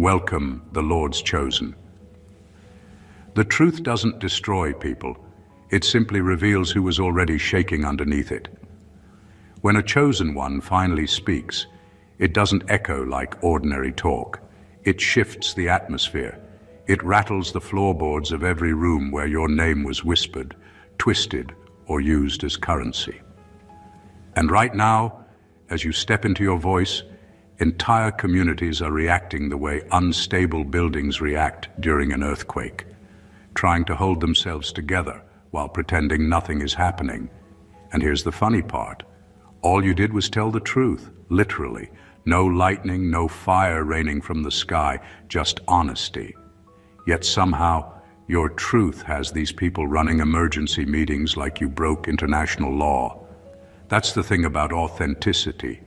Welcome, the Lord's chosen. The truth doesn't destroy people. It simply reveals who was already shaking underneath it. When a chosen one finally speaks, it doesn't echo like ordinary talk. It shifts the atmosphere. It rattles the floorboards of every room where your name was whispered, twisted, or used as currency. And right now, as you step into your voice, entire communities are reacting the way unstable buildings react during an earthquake, trying to hold themselves together while pretending nothing is happening. And here's the funny part. All you did was tell the truth, literally. No lightning, no fire raining from the sky, just honesty. Yet somehow, your truth has these people running emergency meetings like you broke international law. That's the thing about authenticity.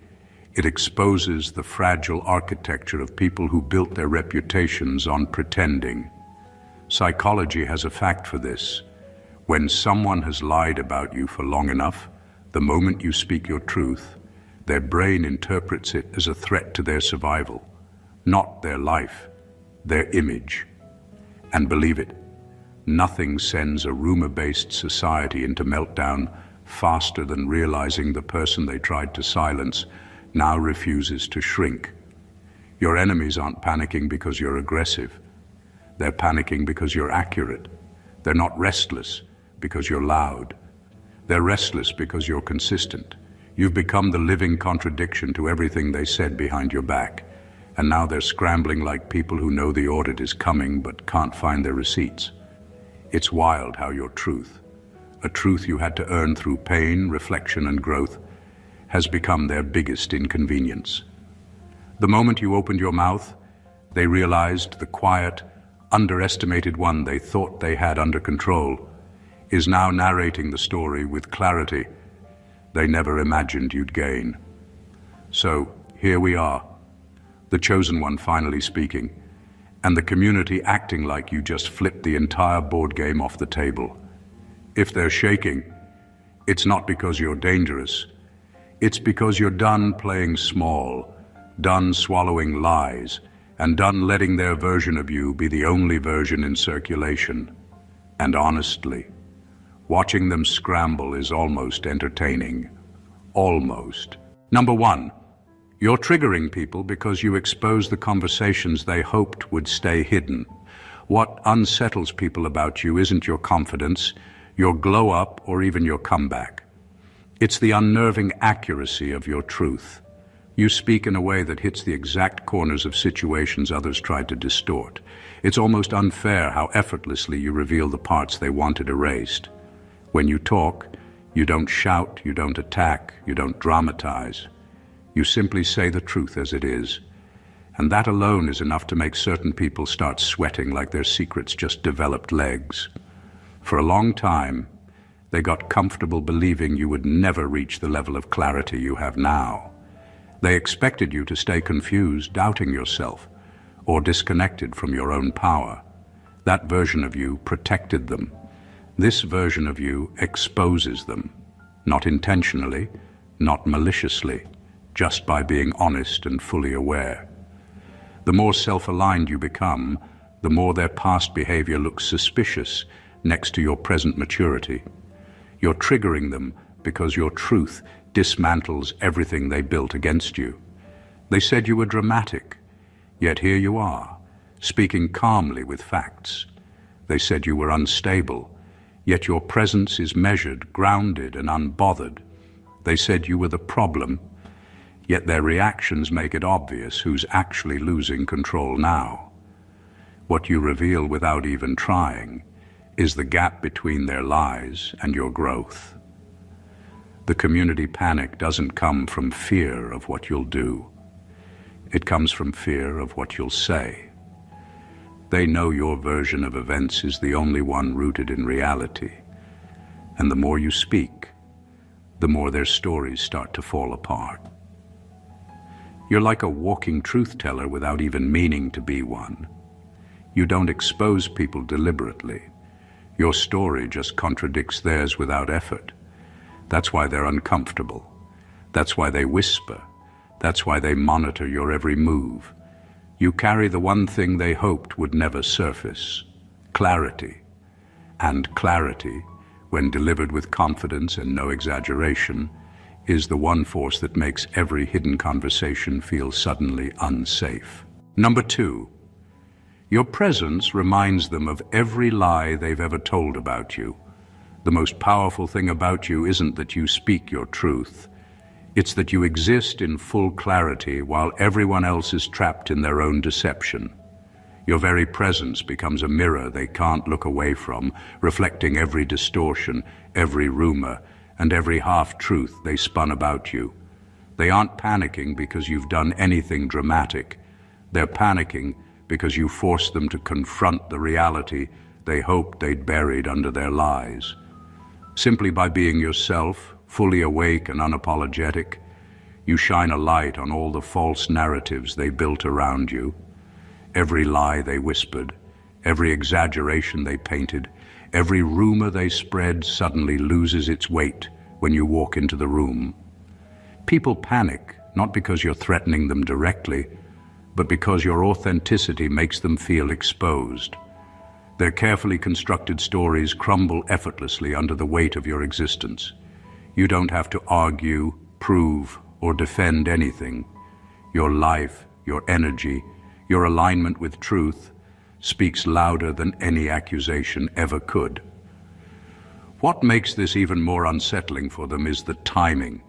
It exposes the fragile architecture of people who built their reputations on pretending. Psychology has a fact for this. When someone has lied about you for long enough, the moment you speak your truth, their brain interprets it as a threat to their survival, not their life, their image. And believe it, nothing sends a rumor-based society into meltdown faster than realizing the person they tried to silence now refuses to shrink. Your enemies aren't panicking because you're aggressive. They're panicking because you're accurate. They're not restless because you're loud. They're restless because you're consistent. You've become the living contradiction to everything they said behind your back. And now they're scrambling like people who know the audit is coming but can't find their receipts. It's wild how your truth, a truth you had to earn through pain, reflection, and growth, has become their biggest inconvenience. The moment you opened your mouth, they realized the quiet, underestimated one they thought they had under control is now narrating the story with clarity they never imagined you'd gain. So here we are, the chosen one finally speaking, and the community acting like you just flipped the entire board game off the table. If they're shaking, it's not because you're dangerous. It's because you're done playing small, done swallowing lies, and done letting their version of you be the only version in circulation. And honestly, watching them scramble is almost entertaining. Almost. Number one, you're triggering people because you expose the conversations they hoped would stay hidden. What unsettles people about you isn't your confidence, your glow-up, or even your comeback. It's the unnerving accuracy of your truth. You speak in a way that hits the exact corners of situations others tried to distort. It's almost unfair how effortlessly you reveal the parts they wanted erased. When you talk, you don't shout, you don't attack, you don't dramatize. You simply say the truth as it is. And that alone is enough to make certain people start sweating like their secrets just developed legs. For a long time, they got comfortable believing you would never reach the level of clarity you have now. They expected you to stay confused, doubting yourself, or disconnected from your own power. That version of you protected them. This version of you exposes them, not intentionally, not maliciously, just by being honest and fully aware. The more self-aligned you become, the more their past behavior looks suspicious next to your present maturity. You're triggering them because your truth dismantles everything they built against you. They said you were dramatic, yet here you are, speaking calmly with facts. They said you were unstable, yet your presence is measured, grounded, and unbothered. They said you were the problem, yet their reactions make it obvious who's actually losing control now. What you reveal without even trying is the gap between their lies and your growth. The community panic doesn't come from fear of what you'll do. It comes from fear of what you'll say. They know your version of events is the only one rooted in reality. And the more you speak, the more their stories start to fall apart. You're like a walking truth teller without even meaning to be one. You don't expose people deliberately. Your story just contradicts theirs without effort. That's why they're uncomfortable. That's why they whisper. That's why they monitor your every move. You carry the one thing they hoped would never surface: clarity. And clarity, when delivered with confidence and no exaggeration, is the one force that makes every hidden conversation feel suddenly unsafe. Number 2, your presence reminds them of every lie they've ever told about you. The most powerful thing about you isn't that you speak your truth. It's that you exist in full clarity while everyone else is trapped in their own deception. Your very presence becomes a mirror they can't look away from, reflecting every distortion, every rumor, and every half-truth they spun about you. They aren't panicking because you've done anything dramatic. They're panicking because you forced them to confront the reality they hoped they'd buried under their lies. Simply by being yourself, fully awake and unapologetic, you shine a light on all the false narratives they built around you. Every lie they whispered, every exaggeration they painted, every rumor they spread suddenly loses its weight when you walk into the room. People panic, not because you're threatening them directly, but because your authenticity makes them feel exposed. Their carefully constructed stories crumble effortlessly under the weight of your existence. You don't have to argue, prove, or defend anything. Your life, your energy, your alignment with truth speaks louder than any accusation ever could. What makes this even more unsettling for them is the timing.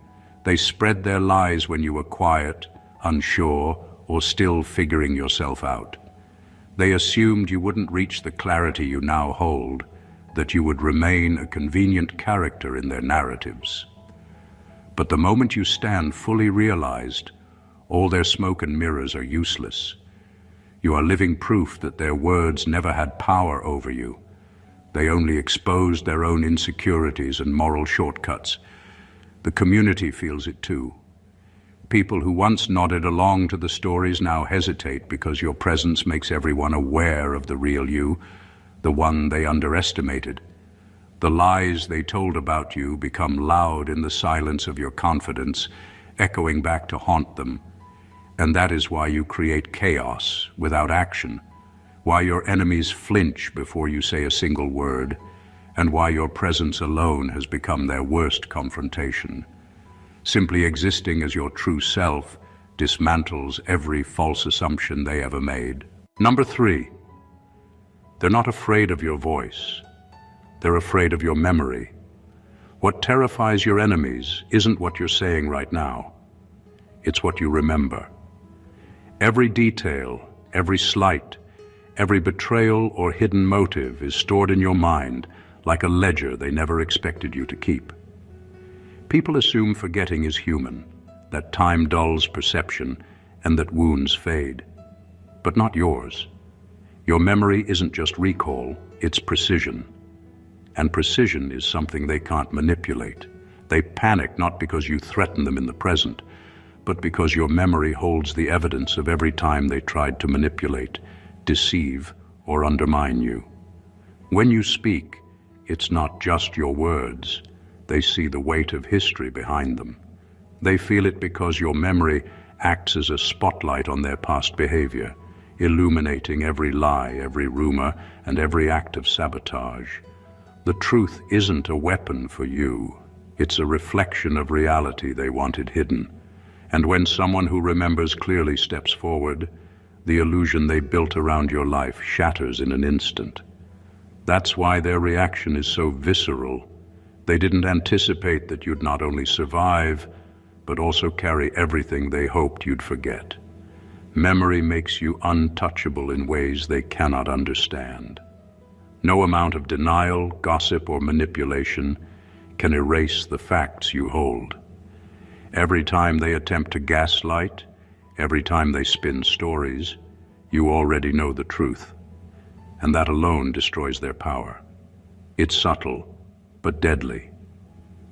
They spread their lies when you were quiet, unsure, or still figuring yourself out. They assumed you wouldn't reach the clarity you now hold, that you would remain a convenient character in their narratives. But the moment you stand fully realized, all their smoke and mirrors are useless. You are living proof that their words never had power over you. They only exposed their own insecurities and moral shortcuts. The community feels it too. People who once nodded along to the stories now hesitate because your presence makes everyone aware of the real you, the one they underestimated. The lies they told about you become loud in the silence of your confidence, echoing back to haunt them. And that is why you create chaos without action, why your enemies flinch before you say a single word, and why your presence alone has become their worst confrontation. Simply existing as your true self dismantles every false assumption they ever made. Number 3, they're not afraid of your voice. They're afraid of your memory. What terrifies your enemies isn't what you're saying right now. It's what you remember. Every detail, every slight, every betrayal or hidden motive is stored in your mind like a ledger they never expected you to keep. People assume forgetting is human, that time dulls perception and that wounds fade. But not yours. Your memory isn't just recall, it's precision. And precision is something they can't manipulate. They panic not because you threaten them in the present, but because your memory holds the evidence of every time they tried to manipulate, deceive, or undermine you. When you speak, it's not just your words. They see the weight of history behind them. They feel it because your memory acts as a spotlight on their past behavior, illuminating every lie, every rumor, and every act of sabotage. The truth isn't a weapon for you. It's a reflection of reality they wanted hidden. And when someone who remembers clearly steps forward, the illusion they built around your life shatters in an instant. That's why their reaction is so visceral. They didn't anticipate that you'd not only survive, but also carry everything they hoped you'd forget. Memory makes you untouchable in ways they cannot understand. No amount of denial, gossip, or manipulation can erase the facts you hold. Every time they attempt to gaslight, every time they spin stories, you already know the truth, and that alone destroys their power. It's subtle, but deadly.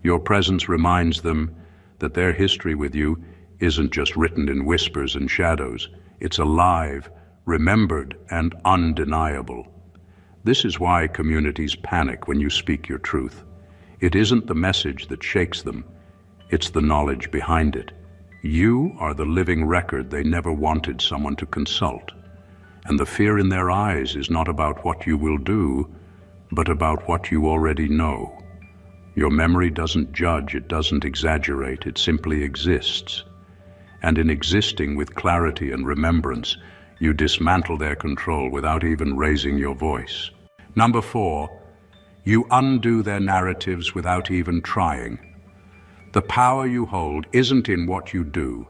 Your presence reminds them that their history with you isn't just written in whispers and shadows. It's alive, remembered, and undeniable. This is why communities panic when you speak your truth. It isn't the message that shakes them, it's the knowledge behind it. You are the living record they never wanted someone to consult. And the fear in their eyes is not about what you will do, but about what you already know. Your memory doesn't judge, it doesn't exaggerate, it simply exists. And in existing with clarity and remembrance, you dismantle their control without even raising your voice. Number 4, you undo their narratives without even trying. The power you hold isn't in what you do,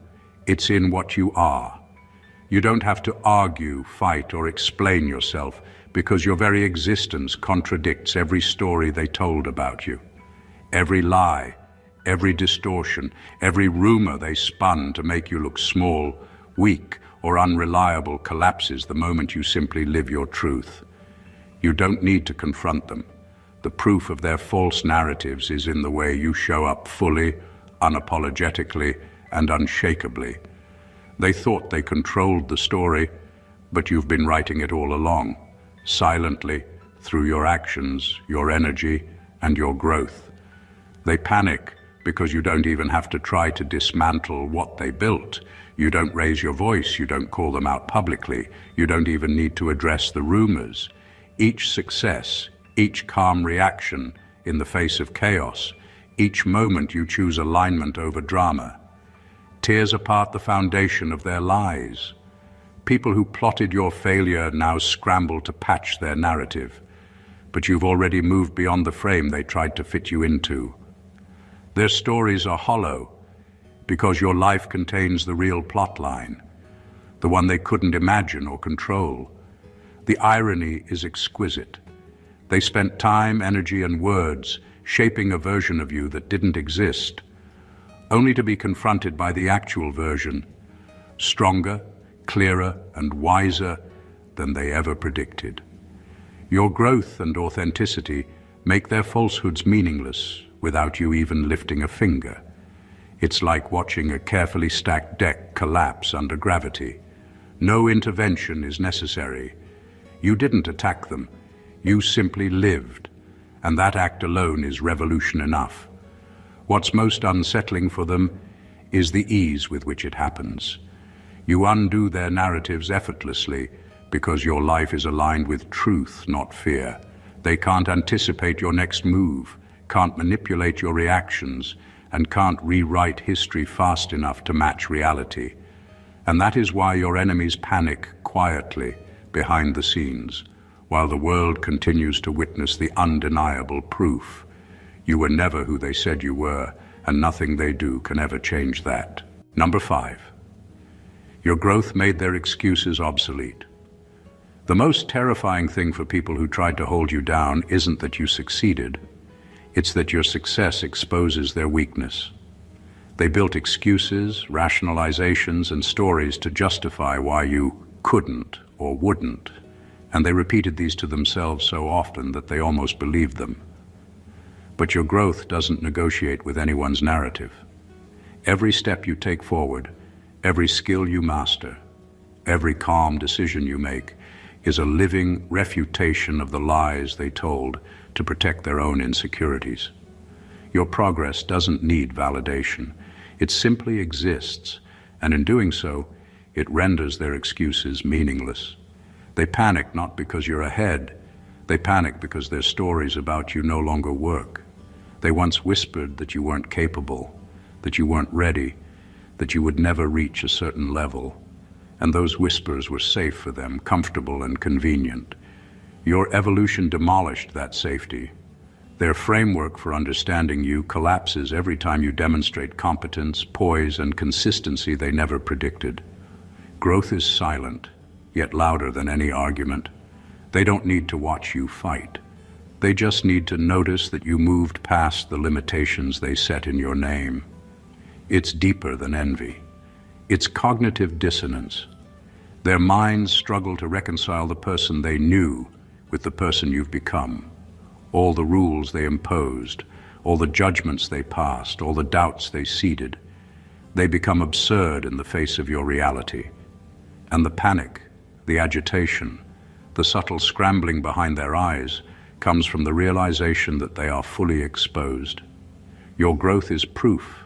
it's in what you are. You don't have to argue, fight, or explain yourself because your very existence contradicts every story they told about you. Every lie, every distortion, every rumor they spun to make you look small, weak, or unreliable collapses the moment you simply live your truth. You don't need to confront them. The proof of their false narratives is in the way you show up fully, unapologetically, and unshakably. They thought they controlled the story, but you've been writing it all along, silently, through your actions, your energy, and your growth. They panic because you don't even have to try to dismantle what they built. You don't raise your voice, you don't call them out publicly, you don't even need to address the rumors. Each success, each calm reaction in the face of chaos, each moment you choose alignment over drama, tears apart the foundation of their lies. People who plotted your failure now scramble to patch their narrative, but you've already moved beyond the frame they tried to fit you into. Their stories are hollow because your life contains the real plot line, the one they couldn't imagine or control. The irony is exquisite. They spent time, energy, and words shaping a version of you that didn't exist, only to be confronted by the actual version, stronger, clearer, and wiser than they ever predicted. Your growth and authenticity make their falsehoods meaningless without you even lifting a finger. It's like watching a carefully stacked deck collapse under gravity. No intervention is necessary. You didn't attack them, you simply lived, and that act alone is revolution enough. What's most unsettling for them is the ease with which it happens. You undo their narratives effortlessly because your life is aligned with truth, not fear. They can't anticipate your next move, can't manipulate your reactions, and can't rewrite history fast enough to match reality. And that is why your enemies panic quietly behind the scenes, while the world continues to witness the undeniable proof. You were never who they said you were, and nothing they do can ever change that. Number 5. Your growth made their excuses obsolete. The most terrifying thing for people who tried to hold you down isn't that you succeeded, it's that your success exposes their weakness. They built excuses, rationalizations, and stories to justify why you couldn't or wouldn't, and they repeated these to themselves so often that they almost believed them. But your growth doesn't negotiate with anyone's narrative. Every step you take forward, every skill you master, every calm decision you make is a living refutation of the lies they told to protect their own insecurities. Your progress doesn't need validation. It simply exists, and in doing so, it renders their excuses meaningless. They panic not because you're ahead, they panic because their stories about you no longer work. They once whispered that you weren't capable, that you weren't ready, that you would never reach a certain level. And those whispers were safe for them, comfortable and convenient. Your evolution demolished that safety. Their framework for understanding you collapses every time you demonstrate competence, poise, and consistency they never predicted. Growth is silent, yet louder than any argument. They don't need to watch you fight. They just need to notice that you moved past the limitations they set in your name. It's deeper than envy. It's cognitive dissonance. Their minds struggle to reconcile the person they knew with the person you've become. All the rules they imposed, all the judgments they passed, all the doubts they seeded, they become absurd in the face of your reality. And the panic, the agitation, the subtle scrambling behind their eyes comes from the realization that they are fully exposed. Your growth is proof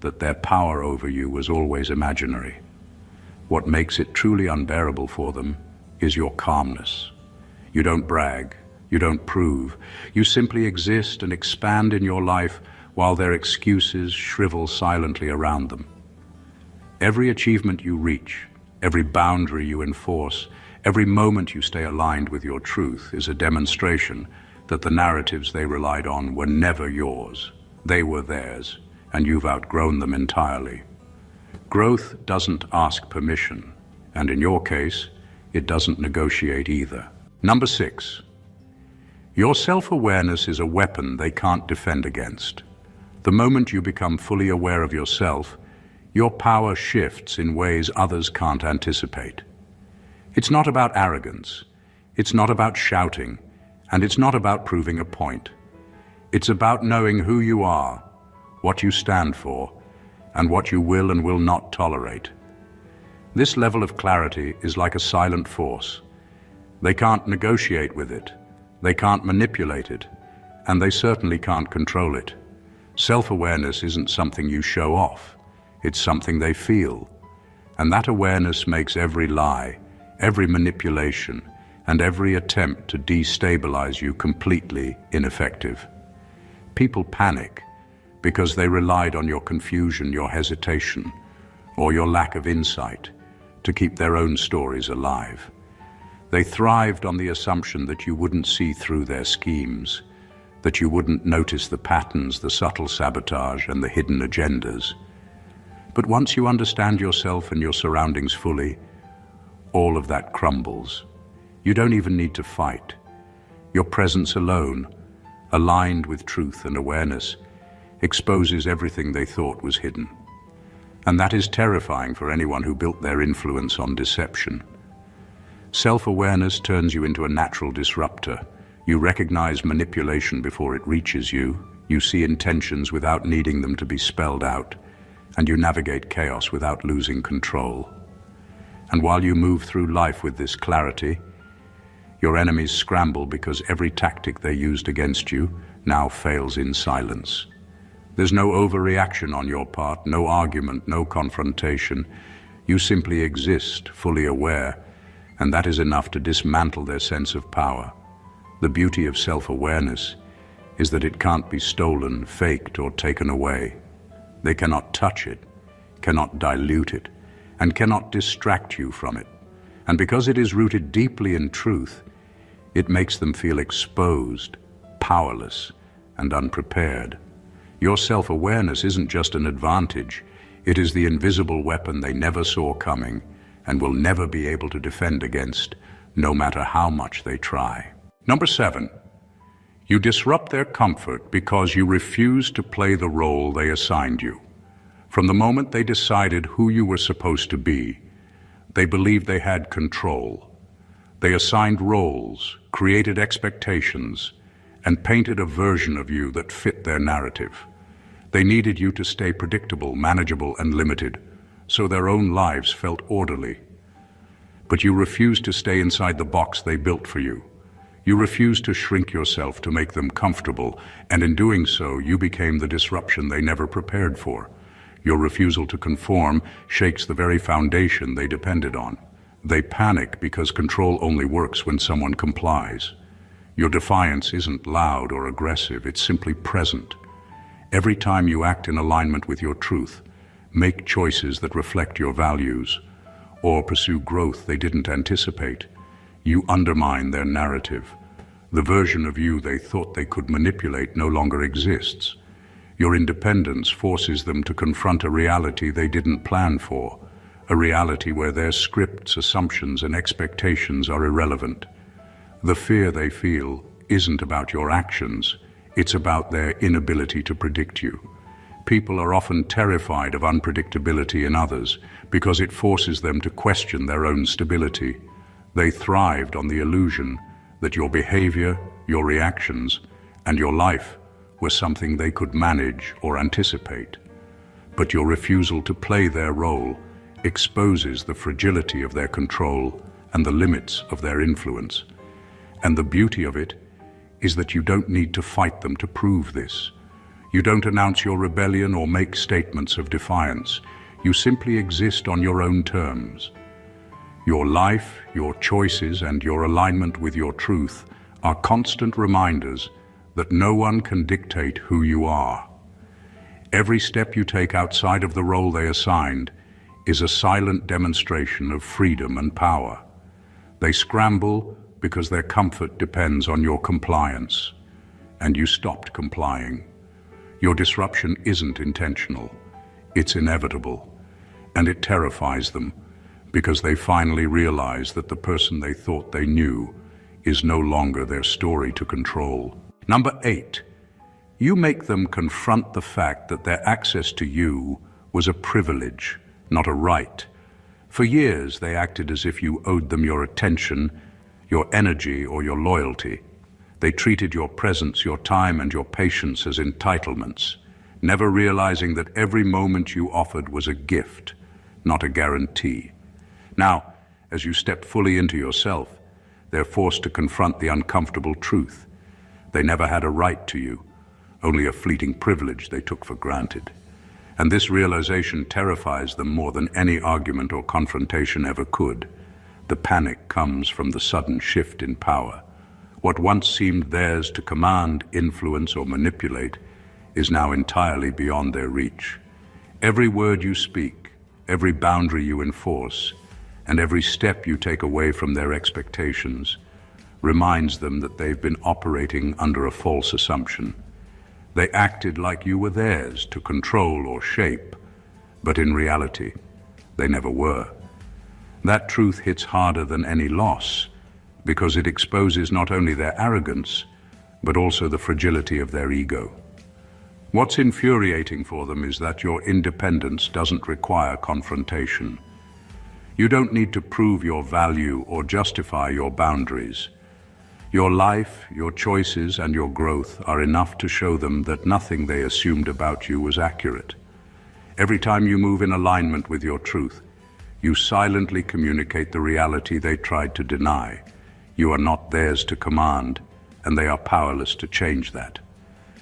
that their power over you was always imaginary. What makes it truly unbearable for them is your calmness. You don't brag, you don't prove, you simply exist and expand in your life while their excuses shrivel silently around them. Every achievement you reach, every boundary you enforce, every moment you stay aligned with your truth is a demonstration that the narratives they relied on were never yours. They were theirs, and you've outgrown them entirely. Growth doesn't ask permission, and in your case, it doesn't negotiate either. Number 6. Your self-awareness is a weapon they can't defend against. The moment you become fully aware of yourself, your power shifts in ways others can't anticipate. It's not about arrogance, it's not about shouting, and it's not about proving a point. It's about knowing who you are, what you stand for, and what you will and will not tolerate. This level of clarity is like a silent force. They can't negotiate with it, they can't manipulate it, and they certainly can't control it. Self-awareness isn't something you show off, it's something they feel. And that awareness makes every lie, every manipulation, and every attempt to destabilize you completely ineffective. People panic because they relied on your confusion, your hesitation, or your lack of insight to keep their own stories alive. They thrived on the assumption that you wouldn't see through their schemes, that you wouldn't notice the patterns, the subtle sabotage, and the hidden agendas. But once you understand yourself and your surroundings fully, all of that crumbles. You don't even need to fight. Your presence alone, aligned with truth and awareness, exposes everything they thought was hidden. And that is terrifying for anyone who built their influence on deception. Self-awareness turns you into a natural disruptor. You recognize manipulation before it reaches you. You see intentions without needing them to be spelled out. And you navigate chaos without losing control. And while you move through life with this clarity, your enemies scramble because every tactic they used against you now fails in silence. There's no overreaction on your part, no argument, no confrontation. You simply exist, fully aware, and that is enough to dismantle their sense of power. The beauty of self-awareness is that it can't be stolen, faked, or taken away. They cannot touch it, cannot dilute it, and cannot distract you from it. And because it is rooted deeply in truth, it makes them feel exposed, powerless, and unprepared. Your self-awareness isn't just an advantage, it is the invisible weapon they never saw coming and will never be able to defend against, no matter how much they try. Number 7. You disrupt their comfort because you refuse to play the role they assigned you. From the moment they decided who you were supposed to be, they believed they had control. They assigned roles, created expectations, and painted a version of you that fit their narrative. They needed you to stay predictable, manageable, and limited, so their own lives felt orderly. But you refused to stay inside the box they built for you. You refused to shrink yourself to make them comfortable, and in doing so, you became the disruption they never prepared for. Your refusal to conform shakes the very foundation they depended on. They panic because control only works when someone complies. Your defiance isn't loud or aggressive, it's simply present. Every time you act in alignment with your truth, make choices that reflect your values, or pursue growth they didn't anticipate, you undermine their narrative. The version of you they thought they could manipulate no longer exists. Your independence forces them to confront a reality they didn't plan for, a reality where their scripts, assumptions, and expectations are irrelevant. The fear they feel isn't about your actions, it's about their inability to predict you. People are often terrified of unpredictability in others because it forces them to question their own stability. They thrived on the illusion that your behavior, your reactions, and your life were something they could manage or anticipate. But your refusal to play their role exposes the fragility of their control and the limits of their influence. And the beauty of it is that you don't need to fight them to prove this. You don't announce your rebellion or make statements of defiance. You simply exist on your own terms. Your life, your choices, and your alignment with your truth are constant reminders that no one can dictate who you are. Every step you take outside of the role they assigned is a silent demonstration of freedom and power. They scramble because their comfort depends on your compliance, and you stopped complying. Your disruption isn't intentional, it's inevitable, and it terrifies them because they finally realize that the person they thought they knew is no longer their story to control. Number 8, you make them confront the fact that their access to you was a privilege, not a right. For years, they acted as if you owed them your attention, your energy, or your loyalty. They treated your presence, your time, and your patience as entitlements, never realizing that every moment you offered was a gift, not a guarantee. Now, as you step fully into yourself, they're forced to confront the uncomfortable truth. They never had a right to you, only a fleeting privilege they took for granted. And this realization terrifies them more than any argument or confrontation ever could. The panic comes from the sudden shift in power. What once seemed theirs to command, influence, or manipulate is now entirely beyond their reach. Every word you speak, every boundary you enforce, and every step you take away from their expectations reminds them that they've been operating under a false assumption. They acted like you were theirs to control or shape, but in reality, they never were. That truth hits harder than any loss, because it exposes not only their arrogance, but also the fragility of their ego. What's infuriating for them is that your independence doesn't require confrontation. You don't need to prove your value or justify your boundaries. Your life, your choices, and your growth are enough to show them that nothing they assumed about you was accurate. Every time you move in alignment with your truth, you silently communicate the reality they tried to deny. You are not theirs to command, and they are powerless to change that.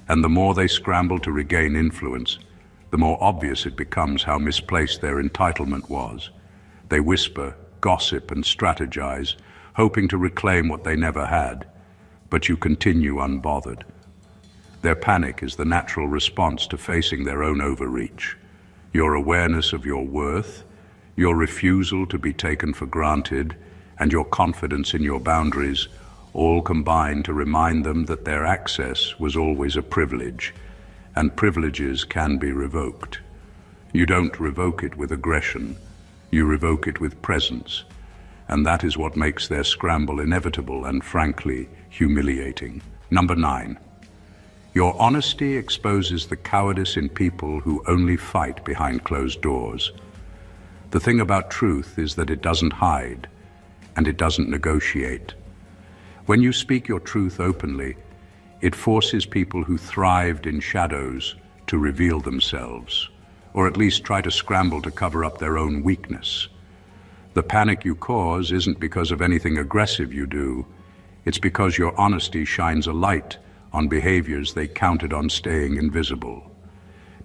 And the more they scramble to regain influence, the more obvious it becomes how misplaced their entitlement was. They whisper, gossip, and strategize, hoping to reclaim what they never had, but you continue unbothered. Their panic is the natural response to facing their own overreach. Your awareness of your worth, your refusal to be taken for granted, and your confidence in your boundaries all combine to remind them that their access was always a privilege, and privileges can be revoked. You don't revoke it with aggression, you revoke it with presence. And that is what makes their scramble inevitable and, frankly, humiliating. Number 9, your honesty exposes the cowardice in people who only fight behind closed doors. The thing about truth is that it doesn't hide, and it doesn't negotiate. When you speak your truth openly, it forces people who thrived in shadows to reveal themselves, or at least try to scramble to cover up their own weakness. The panic you cause isn't because of anything aggressive you do. It's because your honesty shines a light on behaviors they counted on staying invisible.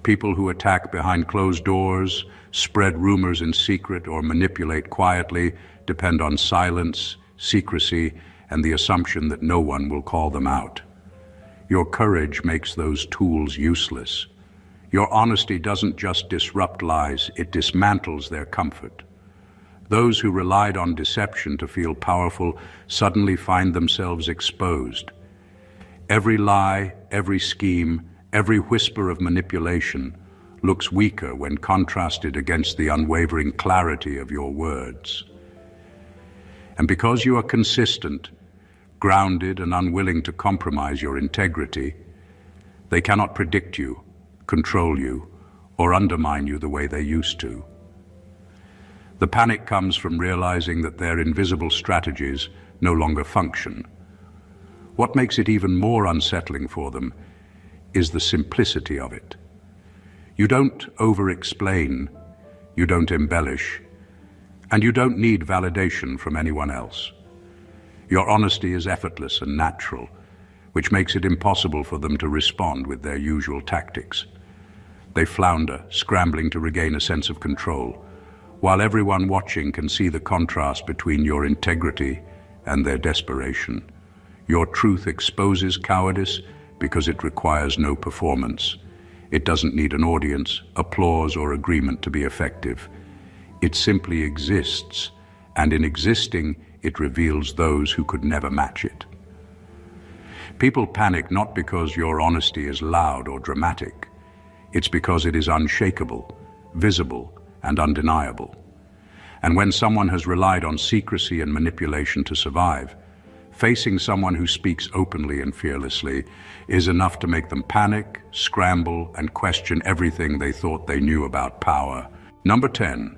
People who attack behind closed doors, spread rumors in secret, or manipulate quietly depend on silence, secrecy, and the assumption that no one will call them out. Your courage makes those tools useless. Your honesty doesn't just disrupt lies, it dismantles their comfort. Those who relied on deception to feel powerful suddenly find themselves exposed. Every lie, every scheme, every whisper of manipulation looks weaker when contrasted against the unwavering clarity of your words. And because you are consistent, grounded, and unwilling to compromise your integrity, they cannot predict you, control you, or undermine you the way they used to. The panic comes from realizing that their invisible strategies no longer function. What makes it even more unsettling for them is the simplicity of it. You don't over-explain, you don't embellish, and you don't need validation from anyone else. Your honesty is effortless and natural, which makes it impossible for them to respond with their usual tactics. They flounder, scrambling to regain a sense of control, while everyone watching can see the contrast between your integrity and their desperation. Your truth exposes cowardice because it requires no performance. It doesn't need an audience, applause, or agreement to be effective. It simply exists, and in existing, it reveals those who could never match it. People panic not because your honesty is loud or dramatic. It's because it is unshakable, visible, and undeniable. And when someone has relied on secrecy and manipulation to survive, facing someone who speaks openly and fearlessly is enough to make them panic, scramble, and question everything they thought they knew about power. Number 10,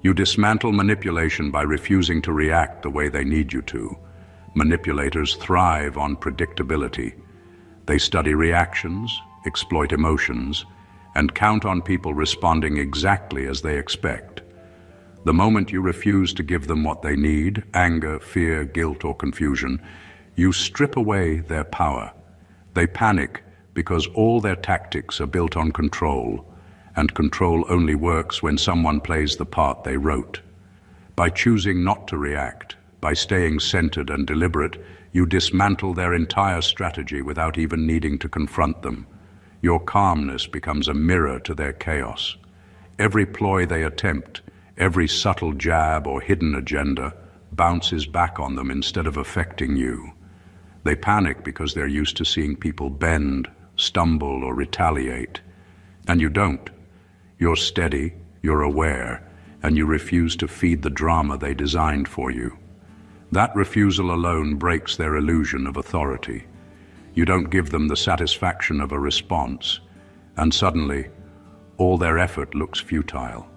you dismantle manipulation by refusing to react the way they need you to. Manipulators thrive on predictability. They study reactions, exploit emotions, and count on people responding exactly as they expect. The moment you refuse to give them what they need, anger, fear, guilt, or confusion, you strip away their power. They panic because all their tactics are built on control, and control only works when someone plays the part they wrote. By choosing not to react, by staying centered and deliberate, you dismantle their entire strategy without even needing to confront them. Your calmness becomes a mirror to their chaos. Every ploy they attempt, every subtle jab or hidden agenda bounces back on them instead of affecting you. They panic because they're used to seeing people bend, stumble, or retaliate. And you don't. You're steady, you're aware, and you refuse to feed the drama they designed for you. That refusal alone breaks their illusion of authority. You don't give them the satisfaction of a response, and suddenly, all their effort looks futile.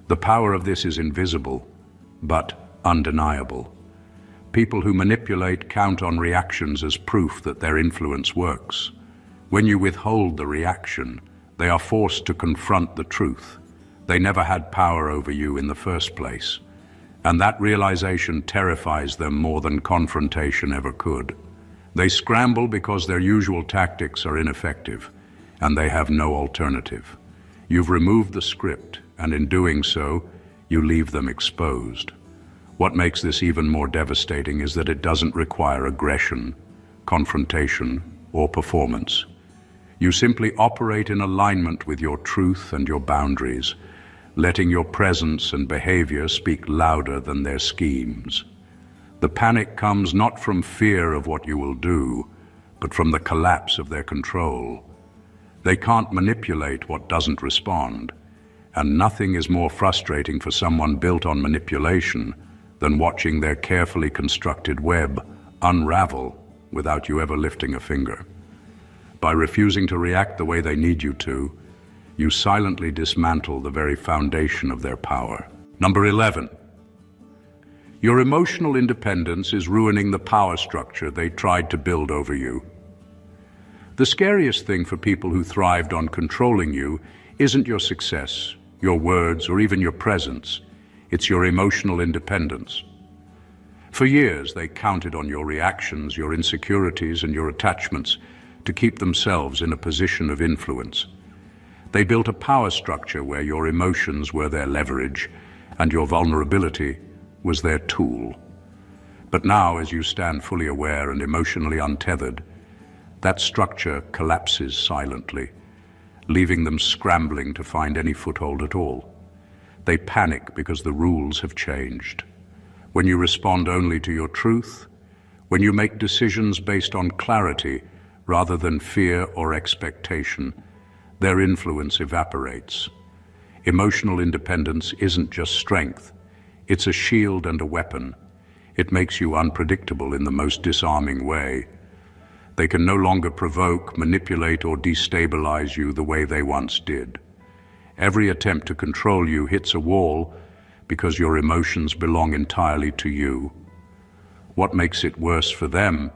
The power of this is invisible, but undeniable. People who manipulate count on reactions as proof that their influence works. When you withhold the reaction, they are forced to confront the truth. They never had power over you in the first place, and that realization terrifies them more than confrontation ever could. They scramble because their usual tactics are ineffective, and they have no alternative. You've removed the script, and in doing so, you leave them exposed. What makes this even more devastating is that it doesn't require aggression, confrontation, or performance. You simply operate in alignment with your truth and your boundaries, letting your presence and behavior speak louder than their schemes. The panic comes not from fear of what you will do, but from the collapse of their control. They can't manipulate what doesn't respond, and nothing is more frustrating for someone built on manipulation than watching their carefully constructed web unravel without you ever lifting a finger. By refusing to react the way they need you to, you silently dismantle the very foundation of their power. Number 11. Your emotional independence is ruining the power structure they tried to build over you. The scariest thing for people who thrived on controlling you isn't your success, your words, or even your presence. It's your emotional independence. For years, they counted on your reactions, your insecurities, and your attachments to keep themselves in a position of influence. They built a power structure where your emotions were their leverage and your vulnerability was their tool. But now, as you stand fully aware and emotionally untethered, that structure collapses silently, leaving them scrambling to find any foothold at all. They panic because the rules have changed. When you respond only to your truth, when you make decisions based on clarity rather than fear or expectation, their influence evaporates. Emotional independence isn't just strength. It's a shield and a weapon. It makes you unpredictable in the most disarming way. They can no longer provoke, manipulate, or destabilize you the way they once did. Every attempt to control you hits a wall because your emotions belong entirely to you. What makes it worse for them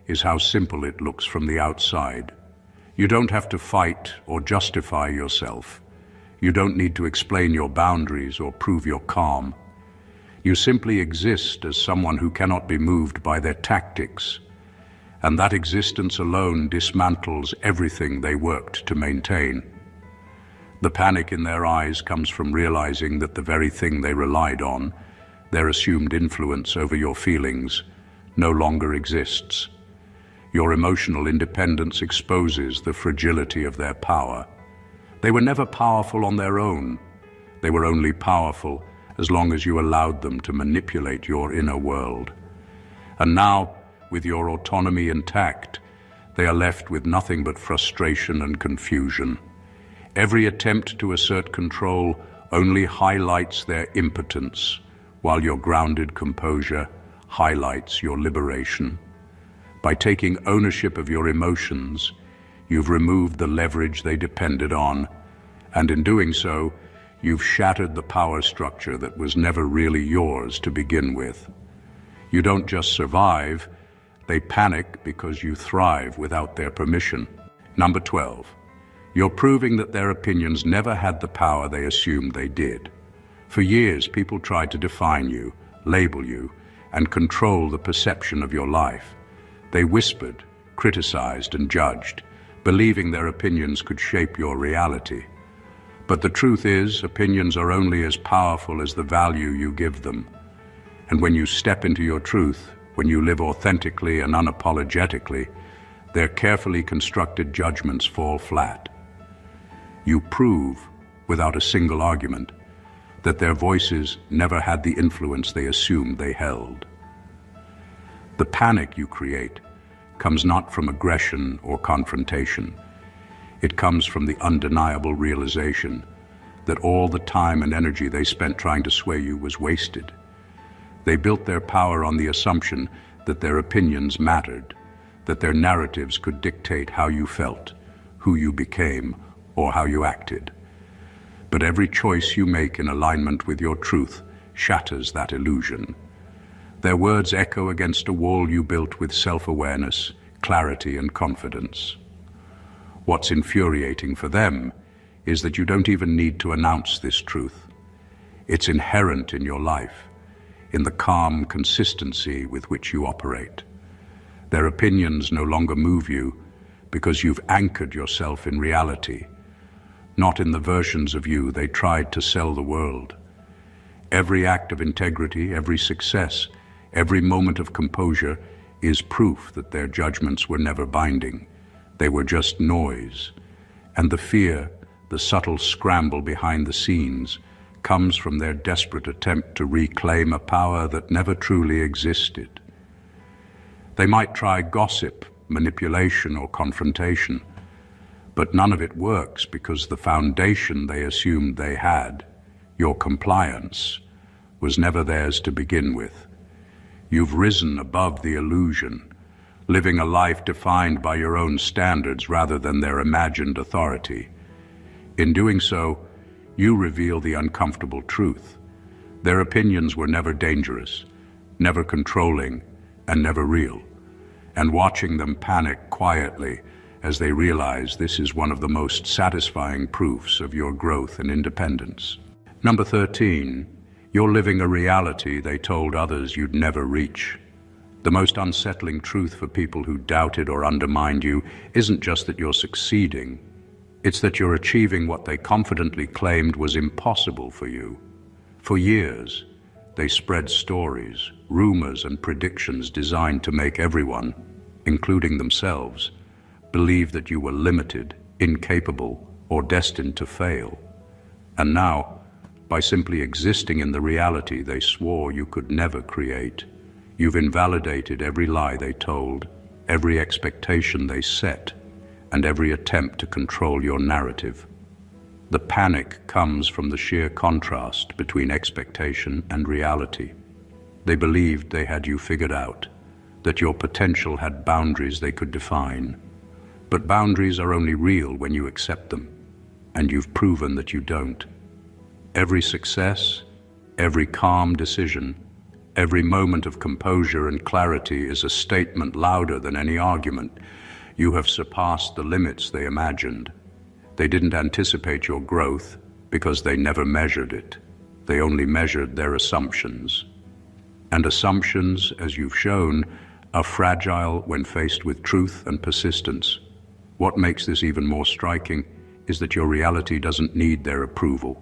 is how simple it looks from the outside. You don't have to fight or justify yourself. You don't need to explain your boundaries or prove you're calm. You simply exist as someone who cannot be moved by their tactics. and that existence alone dismantles everything they worked to maintain. The panic in their eyes comes from realizing that the very thing they relied on, their assumed influence over your feelings, no longer exists. Your emotional independence exposes the fragility of their power. They were never powerful on their own. They were only powerful as long as you allowed them to manipulate your inner world. And now, with your autonomy intact, they are left with nothing but frustration and confusion. Every attempt to assert control only highlights their impotence, while your grounded composure highlights your liberation. By taking ownership of your emotions, you've removed the leverage they depended on, and in doing so, you've shattered the power structure that was never really yours to begin with. You don't just survive, they panic because you thrive without their permission. Number 12. You're proving that their opinions never had the power they assumed they did. For years, people tried to define you, label you, and control the perception of your life. They whispered, criticized, and judged, believing their opinions could shape your reality. But the truth is, opinions are only as powerful as the value you give them. And when you step into your truth, when you live authentically and unapologetically, their carefully constructed judgments fall flat. You prove, without a single argument, that their voices never had the influence they assumed they held. The panic you create comes not from aggression or confrontation. It comes from the undeniable realization that all the time and energy they spent trying to sway you was wasted. They built their power on the assumption that their opinions mattered, that their narratives could dictate how you felt, who you became, or how you acted. But every choice you make in alignment with your truth shatters that illusion. Their words echo against a wall you built with self-awareness, clarity, and confidence. What's infuriating for them is that you don't even need to announce this truth. It's inherent in your life, in the calm consistency with which you operate. Their opinions no longer move you because you've anchored yourself in reality, not in the versions of you they tried to sell the world. Every act of integrity, every success, every moment of composure is proof that their judgments were never binding. They were just noise. And the fear, the subtle scramble behind the scenes, comes from their desperate attempt to reclaim a power that never truly existed. They might try gossip, manipulation, or confrontation, but none of it works because the foundation they assumed they had, your compliance, was never theirs to begin with. You've risen above the illusion, living a life defined by your own standards rather than their imagined authority. In doing so, you reveal the uncomfortable truth. Their opinions were never dangerous, never controlling, and never real. And watching them panic quietly as they realize this is one of the most satisfying proofs of your growth and independence. Number 13, you're living a reality they told others you'd never reach. The most unsettling truth for people who doubted or undermined you isn't just that you're succeeding, it's that you're achieving what they confidently claimed was impossible for you. For years, they spread stories, rumors, and predictions designed to make everyone, including themselves, believe that you were limited, incapable, or destined to fail. And now, by simply existing in the reality they swore you could never create, you've invalidated every lie they told, every expectation they set, and every attempt to control your narrative. The panic comes from the sheer contrast between expectation and reality. They believed they had you figured out, that your potential had boundaries they could define. But boundaries are only real when you accept them, and you've proven that you don't. Every success, every calm decision, every moment of composure and clarity is a statement louder than any argument. You have surpassed the limits they imagined. They didn't anticipate your growth because they never measured it. They only measured their assumptions. And assumptions, as you've shown, are fragile when faced with truth and persistence. What makes this even more striking is that your reality doesn't need their approval.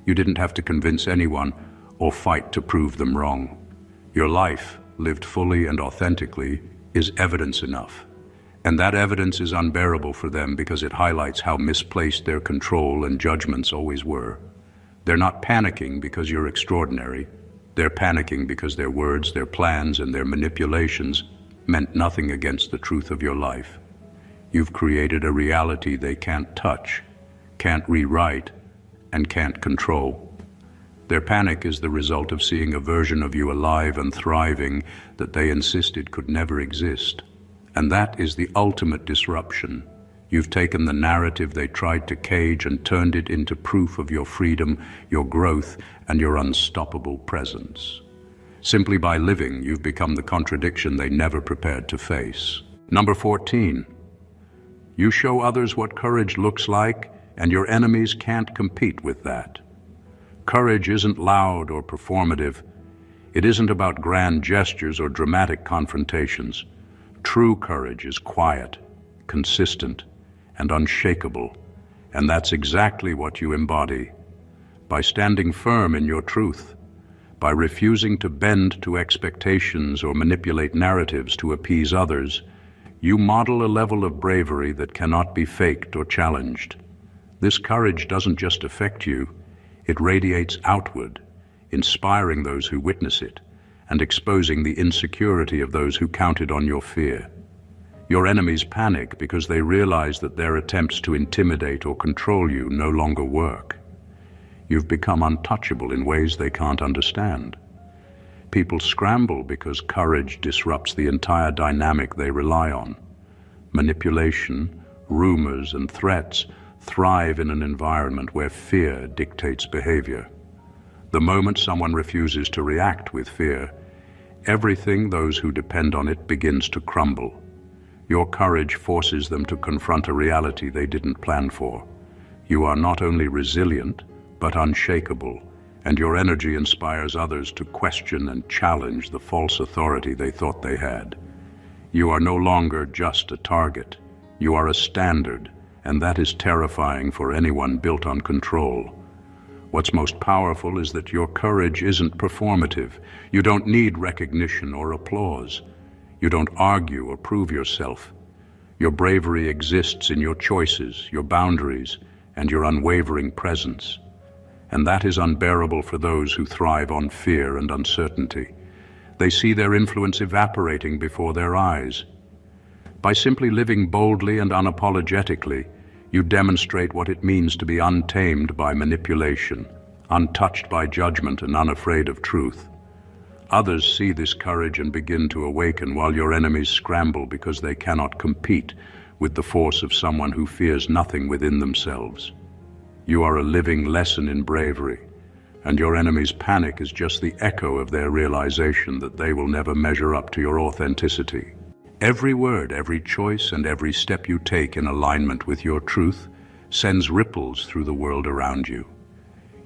You didn't have to convince anyone or fight to prove them wrong. Your life, lived fully and authentically, is evidence enough. And that evidence is unbearable for them because it highlights how misplaced their control and judgments always were. They're not panicking because you're extraordinary. They're panicking because their words, their plans, and their manipulations meant nothing against the truth of your life. You've created a reality they can't touch, can't rewrite, and can't control. Their panic is the result of seeing a version of you alive and thriving that they insisted could never exist. And that is the ultimate disruption. You've taken the narrative they tried to cage and turned it into proof of your freedom, your growth, and your unstoppable presence. Simply by living, you've become the contradiction they never prepared to face. Number 14. You show others what courage looks like, and your enemies can't compete with that. Courage isn't loud or performative. It isn't about grand gestures or dramatic confrontations. True courage is quiet, consistent, and unshakable, and that's exactly what you embody. By standing firm in your truth, by refusing to bend to expectations or manipulate narratives to appease others, you model a level of bravery that cannot be faked or challenged. This courage doesn't just affect you, it radiates outward, inspiring those who witness it, and exposing the insecurity of those who counted on your fear. Your enemies panic because they realize that their attempts to intimidate or control you no longer work. You've become untouchable in ways they can't understand. People scramble because courage disrupts the entire dynamic they rely on. Manipulation, rumors, and threats thrive in an environment where fear dictates behavior. The moment someone refuses to react with fear, everything those who depend on it begins to crumble. Your courage forces them to confront a reality they didn't plan for. You are not only resilient, but unshakable, and your energy inspires others to question and challenge the false authority they thought they had. You are no longer just a target. You are a standard, and that is terrifying for anyone built on control. What's most powerful is that your courage isn't performative. You don't need recognition or applause. You don't argue or prove yourself. Your bravery exists in your choices, your boundaries, and your unwavering presence. And that is unbearable for those who thrive on fear and uncertainty. They see their influence evaporating before their eyes. By simply living boldly and unapologetically, you demonstrate what it means to be untamed by manipulation, untouched by judgment, and unafraid of truth. Others see this courage and begin to awaken while your enemies scramble because they cannot compete with the force of someone who fears nothing within themselves. You are a living lesson in bravery, and your enemy's panic is just the echo of their realization that they will never measure up to your authenticity. Every word, every choice, and every step you take in alignment with your truth sends ripples through the world around you.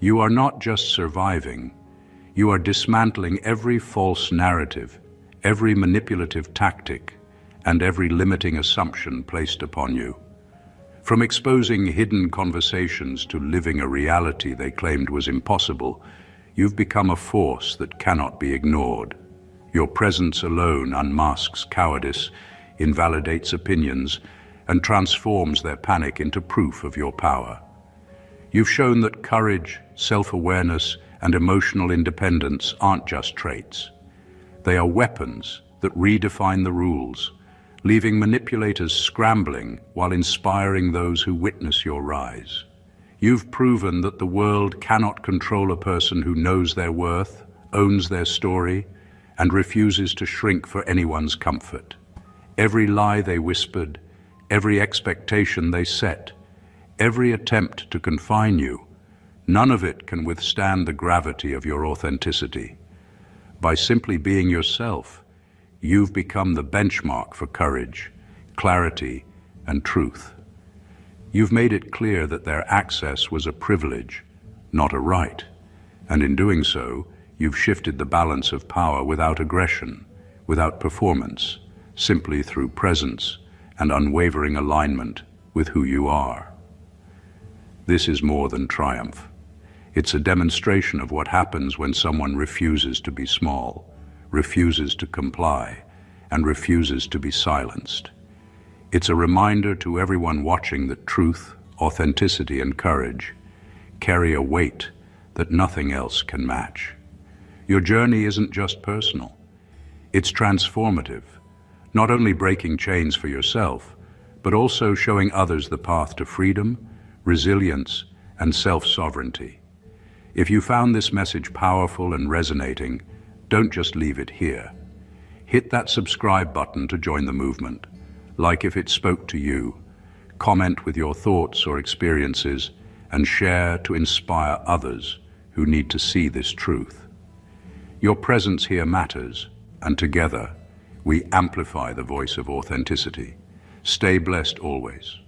You are not just surviving, you are dismantling every false narrative, every manipulative tactic, and every limiting assumption placed upon you. From exposing hidden conversations to living a reality they claimed was impossible, you've become a force that cannot be ignored. Your presence alone unmasks cowardice, invalidates opinions, and transforms their panic into proof of your power. You've shown that courage, self-awareness, and emotional independence aren't just traits. They are weapons that redefine the rules, leaving manipulators scrambling while inspiring those who witness your rise. You've proven that the world cannot control a person who knows their worth, owns their story, and refuses to shrink for anyone's comfort. Every lie they whispered, every expectation they set, every attempt to confine you, none of it can withstand the gravity of your authenticity. By simply being yourself, you've become the benchmark for courage, clarity, and truth. You've made it clear that their access was a privilege, not a right, and in doing so, you've shifted the balance of power without aggression, without performance, simply through presence and unwavering alignment with who you are. This is more than triumph. It's a demonstration of what happens when someone refuses to be small, refuses to comply, and refuses to be silenced. It's a reminder to everyone watching that truth, authenticity, and courage carry a weight that nothing else can match. Your journey isn't just personal. It's transformative, not only breaking chains for yourself, but also showing others the path to freedom, resilience, and self-sovereignty. If you found this message powerful and resonating, don't just leave it here. Hit that subscribe button to join the movement. Like if it spoke to you. Comment with your thoughts or experiences, and share to inspire others who need to see this truth. Your presence here matters, and together we amplify the voice of authenticity. Stay blessed always.